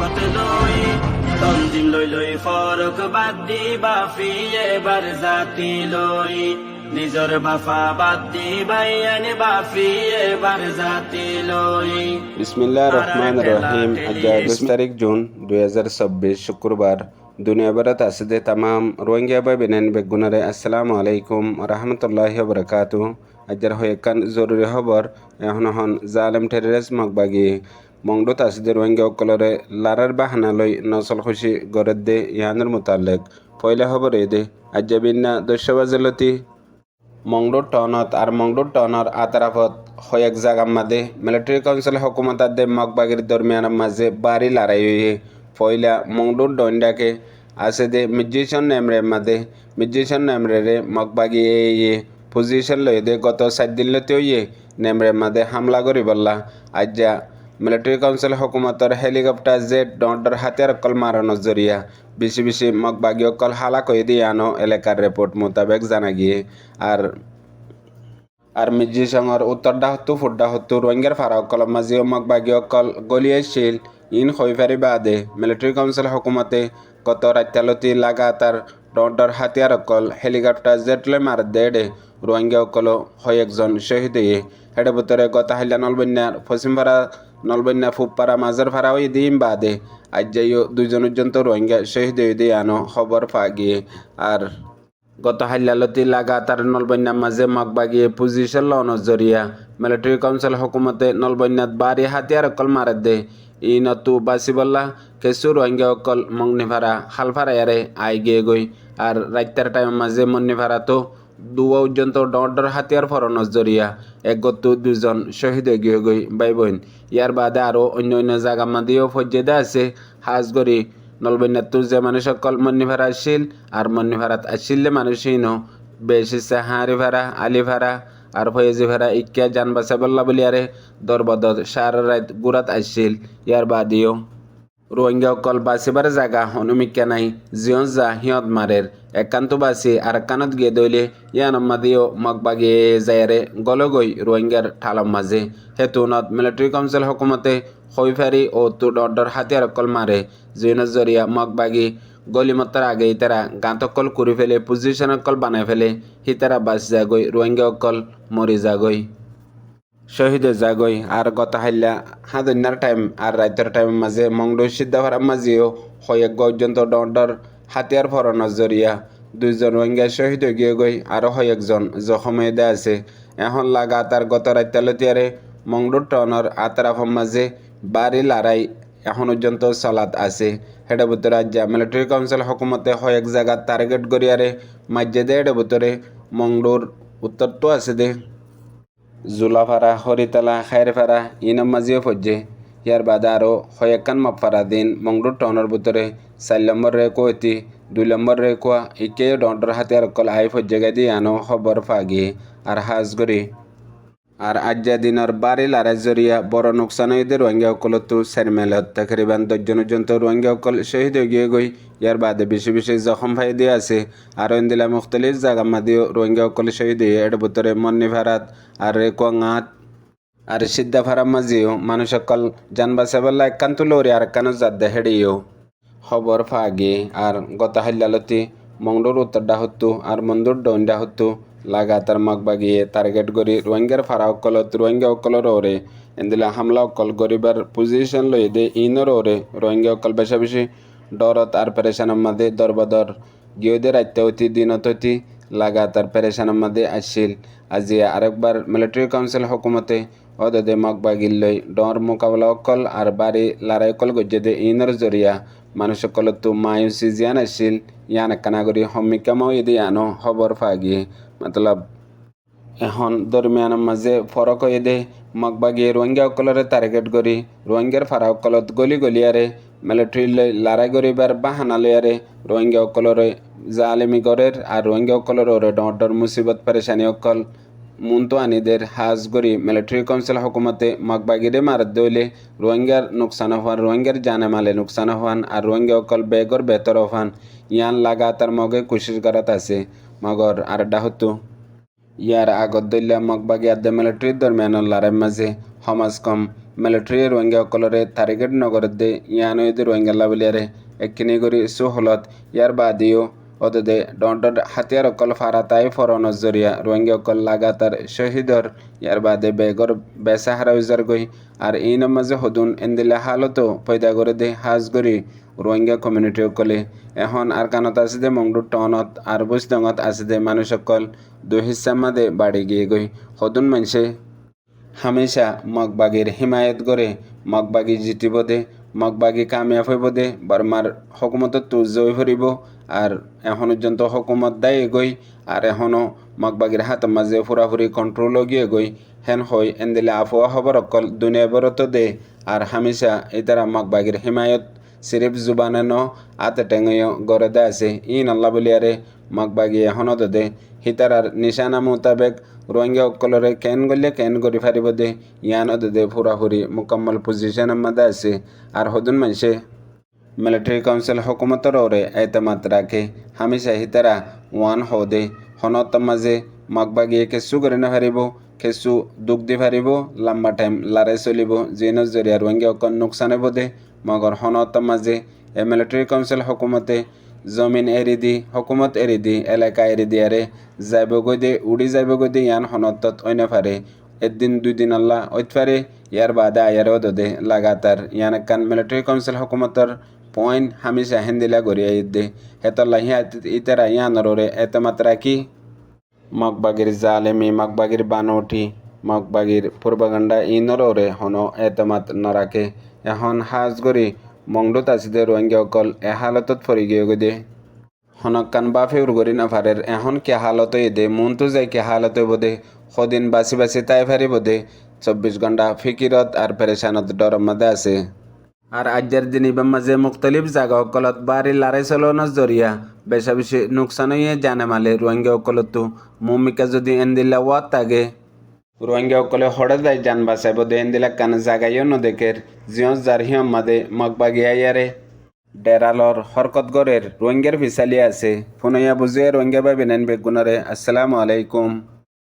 খেলাফত লই তঞ্জিম লই লই ফরক বাদ দি বাফি এবার জাতি লই নিজর বাফা বাদ দি বাইয়ান বাফি এবার জাতি লই। বিসমিল্লাহির রহমানির রহিম। আজ 21 তারিখ জুন 2026 শুক্রবার। দুনিয়া ভরত আসিদে তামাম রোহিঙ্গা ভাই বেনেন বেগুনারে আসসালামু আলাইকুম রহমতুল্লাহি ওবরাকাতু। আজর হয়েকান জরুরি খবর এখন হন জালেম টেররিস্ট মগবাগি মংডুত আসিদে রোহিঙ্গা অকলরে লারার বাহানা লই নসল খুশি গরদ দে ইহানের মোতালেক পয়লা খবর এদে আজ বিন্না দস্যবাজলতি মংডুর টনত আর মংডুর টনর আতারাফত হয়েক জাগার মাঝে মিলিটারি কাউন্সিল হুকুমতার দে মগবাগির দরমিয়ানের মাঝে বাড়ি লড়াই হয়ে পয়লা মংডুর ডন্ডাকে আছে দে মিউজিশিয়ান নেমরের মাঝে মিউজিশিয়ান নেমরে মগবাগি এ পজিশন লই দে গত 7 দিন লতে হইয়ে নেমরের মাঝে হামলা করি বললা আজ্জা মিলিটারি কাউন্সিল হুকুমতর হেলিকপ্টার জেট ডর হাতিয়ার কল মারানোর জরিয়া বেশি বেশি মগবাগি অকল হালাক হয়ে দিয়ে আনো এলাকার রিপোর্ট মোতাবেক জানা গিয়ে আর মির্জি সঙ্গর উত্তরডা হত্তু ফুড্ডা হত্তু রোহিঙ্গার ফারা অকল মাঝি ও মগবাগি অকল গলিয়াইছিল ইন হইফারি বাদে মিলিটারি কাউন্সিল হুকুমতে গত রাত্যালতি লাগাতার ডর হাতিয়ার অকল হেলিকপ্টার জেটলে মার দেড়ে রোহিঙ্গা অকল হয় একজন শহীদ হয়ে হেডে ভিতরে গত হাইলা নলবন্যার পশ্চিম ফারা নলবন্যা ফুপপাড়া মাঝের ফারা ওই দিন বাদে আজ যাইও 2 জন পর্যন্ত রোহিঙ্গা শহীদ হয়ে দিয়ে আনো খবর পা গিয়ে আর গত হাইলালতি লাগাতার নলবন্যার মাঝে মগবাগিয়ে পজিশন লওয়ানোর জরিয়া মিলিটারি কাউন্সিল হুকুমতে নলবন্যাত বাড়ি হাতিয়ার অকল মারে দে ই নতু বাসিবল্লা কেসু রোহিঙ্গা অকল মংনিফারা হালফারায়ারে আই গিয়ে গই আর রাত্যার টাইমের মাঝে মন্নিফারা তো দুয়া পর্যন্ত ডর হাতিয়ার ফরানোর জরিয়া এক গত 2 জন শহীদ হয়ে গিয়ে গই ভাই বোন। ইয়ার বাদে আরও অন্য অন্য জায়গা মাদিও ফজ্জেদা আছে হাজগরি নলবন্যাত যে মানুষ সকল মন্নিফারা আসছিল আর মন্নিফারাত আসছিলে মানুষই ন বেশ ইচ্ছা হাঁড়ি ভাড়া আলি ভাড়া আর ফয়েজি ভাড়া ইক্কা যান বাসা বল্লা বলিয়ারে দরবদর সারা রাত গুড়াত আসছিল। ইয়ার বাদিও রোহিঙ্গা অকল বাসিবার জায়গা হনুমিকা নাই জিয়ন যা হিয়ত মারের একান্ত বাসি আর কানত গিয়ে দইলে ইয়ান মাদিও মগবাগি যায়ারে গলগই রোহিঙ্গার ঠালম মাঝে হেতুনত মিলিটারি কাউন্সিল হুকুমতে হইফারি ও তুডর হাতিয়ার অকল মারে জিয়নের জরিয়া মগবাগি গলিমত্তার আগেই তারা গাঁত অকল করে ফেলে পজিশন অকল বানাই ফেলে হি তারা বাস যাগই রোহিঙ্গা অকল মরি যাগই শহীদ জাগই। আর গত হাইলা হাদন্যার টাইম আর রাতের টাইমের মাঝে মংডু সিদ্ধাভারার মাঝেও হয়েক পর্যন্ত ডর হাতিয়ার ফরানোর জরিয়া 2 জন রোহিঙ্গা শহীদ হয়ে গিয়ে গই আরও একজন জখম হয়ে দেয়া আছে। এখন লাগাতার গত রাত্যালতিয়ারে মংডুর টনর আতরাফর মাঝে বাড়ি লড়াই এখন পর্যন্ত চলাত আছে। হেডে ভিতরে আজ মিলিটারি কাউন্সিল হুকুমতে হয়েক জায়গা টার্গেট করিয়ারে মাঝে দে হেডে ভিতরে মংডুর উত্তর তো আছে দে জুলাফারা হরিতলা খাইরফারা ইনম মাঝিও ফজ্জে। ইয়ার বাদে আরও হয়েকান মফারা দিন মংডুর টনের ভিতরে 4 নম্বর রে কোয়েতি 2 নম্বর রে কোয়া ইকে ডর হাতিয়ার কল আই ফজ্জে গাই দিয়ে আনো খবর ফাগিয়ে আর হাজগরি আর আজ্জা দিনের বাড়ি লড়াই জরিয়া বড় নোকসান হয়ে রোহিঙ্গা অকলতো সেরমেলত তকরিবান 10 জন পর্যন্ত রোহিঙ্গা অকল শহীদ হয়ে গিয়ে গই। ইয়ার বাদে বেশি বেশি জখম ভাই দিয়ে আছে আর ইন্দিলা মুখতলিফ জায়গা মাদিও রোহিঙ্গা অকল শহীদ হয়ে এর ভিতরে মন্নি ভারাত আর রেকোয়াঙাত আর সিদ্ধা ভাড়া মাঝিও মানুষ অকল যান বাসাবেলা একান্ত লরি আর একানো জাদ্দা হেডিও খবর ফাগে আর গত হাইলালতি মংডুর উত্তরডা হতো আর মন্দুর ডন্ডা হতো লাগাতার মগবাগিয়ে টার্গেট করি রোহিঙ্গার ফারা অকলত রোহিঙ্গা অকলর ওরে এন্দিলা হামলা অকল গরিবার পজিশন লই দে ইনর ওরে রোহিঙ্গা অকল বেশা বেশি ডরত আর পেরেশানের মাঝে দরবদর গিয়েদে রাইতে হইতি দিনত হইতি লাগাতার পেরেশানের মাঝে আসছিল। আজি আরেকবার মিলিটারি কাউন্সিল হুকুমতে অদে মগবাগির লই ডর মোকাবেলা অকল আর বাড়ি লড়াই অকল গজ্জে দে ইনর জরিয়া মানুষ অকলতো মায়ুসি জিয়ান আসছিল ইয়ান কানাগরি হমিকামাও এদি আনো খবর ফাগিয়ে মতলব এখন দরমিয়ানের মাঝে ফরক হয়ে দে মগবাগি রোহিঙ্গা অকলরে টার্গেট করি রোহিঙ্গার ফারা অকলত গলি গলিয়ারে মিলিটারি লড়াই করিবার বাহানা লইয়ারে রোহিঙ্গা অকলরে জালিমি গড়ের আর রোহিঙ্গা অকলর ওরে ডর মুসিবত পেরেশানি অকল মুনতো আনিদের হাজ গরি মিলিটারি কাউন্সিল হুকুমতে মগবাগিরে মারত দইলে রোহিঙ্গার নুকসান হওয়ান রোহিঙ্গার জানে মালে নুকসান হওয়ান আর রোহিঙ্গা অকল বেগর বেতর হওয়ান ইয়ান লাগাতার মগে কোশিশ করাত আছে মগর আর ডাহতু ইয়ার আগত দইলা মগবাগি আদে মিলিটারির দরমিয়ান লড়াইয়ের মাঝে সমাজ কম মিলিটারি রোহিঙ্গা অকলরে টার্গেট নগরদে ইয়ানয়দে রোহিঙ্গা লাবলিয়ারে একখিনি করি সুহলত ইয়ার বাদিও অদে ডর হাতিয়ার অকল ফারাতাই ফরনজ জরিয়া রোহিঙ্গা অকল লাগাতার শহীদর ইয়ার বাদে বেগর বেসাহারা উজার গই আর এই নামাজে হদুন এন্দিলা হালতো পয়দা করে দে হাজ গরি রোহিঙ্গা কমিউনিটি অকলে এখন আর কানত আছে দে মংডুর টনত আর বুঝদঙত আছে দে মানুষ অকল দুই হিস্সা মাদে বাড়ি গিয়ে গই হদুন মানুষে হামেশা মগবাগির হিমায়ত করে মগবাগি জিতিব দে মগবাগি কামিয়াব হইব দে বর্মার হকুমতত তো জয় ভরিব আর এখন পর্যন্ত হকুমত দায় গই আর এখনও মগবাগির হাত মাঝে ফুরাফুরি কন্ট্রোল গিয়ে গই হেন হই এন্দিলে আফওয়া খবর অকল দুনিয়া বরত দে আর হামেশা ইতারা মগবাগির হিমায়ত সিরিফ জুবানে ন আতে টেঙয় গড়ে দে আছে ইন আল্লাহ বলিয়ারে মগবাগি এখনও দে হিতারার নিশানা মোতাবেক রোহিঙ্গা অকলরে কেন গলে কেন করি ফারিব দে ইয়ান দে ফুরাফুরি মুকাম্মল পজিশনের মধ্যে আছে আর হদুন মানুষে মিলিটারি কাউন্সিল হকুমতর ওরে এতমাত রাখে হামেশা হিতারা ওয়ান হদে হনত মাঝে মগবাগিয়ে কেঁচু করে না ফারিব কেঁচু দুঃখ দি ফারিব লম্বা টাইম লারে চলিব জিনৰ জরিয়া রোহিঙ্গা অকল নোকসানে বদে মগর হনত মাঝে এ মিলিটারি কাউন্সিল হকুমতে জমিন এৰি দি হকুমত এৰি দি এলেকা এৰি দিয়ারে যাইবগৈ দে উড়ি যাইবগৈ দে ইয়ান হনতত অন্য ফারে একদিন দুই দিন আল্লাহ ঐত ফারে ইয়ার বাদে আয়ারও দে লাগাতার ইয়ান কান মিলিটারি কাউন্সিল হকুমতর পয়েন্ট হামেশা হেন্দিলা গড়িয়া দে হেতল্লা হিয়া ইতারা ইয়ানরে এত মাত্রা কি মগবাগির জালেমি মগবাগির বানৌটি মগবাগির পূর্বগান্ডা ইনরে হন এতমাত নরাকে এখন হাজ গড়ি মংডুত আছে রোহিঙ্গা অকল এ হালতত ফরি গিয়ে দে হনকান বাফে উড়গরি না ফারের এখন কে হালত দে মন তো যাই কে হালত বোধে সদিন বাঁচি বাঁচি তাই ফারি বোধে 24 ঘন্টা ফিকিরত আর পেরেশানত ডর মাঝে আছে আর আজের দিন ইবাম মাঝে মুখতলিফ জায়গা অকলত বাড়ি লারাই চলনের জরিয়া বেশা বেশি নোকসান হয়ে জানে মালে রোহিঙ্গা অকলত মুমিকা যদি এন্দিলা ওয়াত থাকে রোহিঙ্গা অকলে হড়ে যায় যান বাঁচাইব দে এন্দিলা কানে জাগাইও নদেকের জিয়স যার হিয়ম মাদে মগবাগিয়া ইয়ারে ডেরালর হরকতগড়ের রোহিঙ্গার ফিসালি আছে ফোনইয়া বুঝিয়ে রোহিঙ্গা ভাবি নেন বেগুনারে আসসালামু আলাইকুম।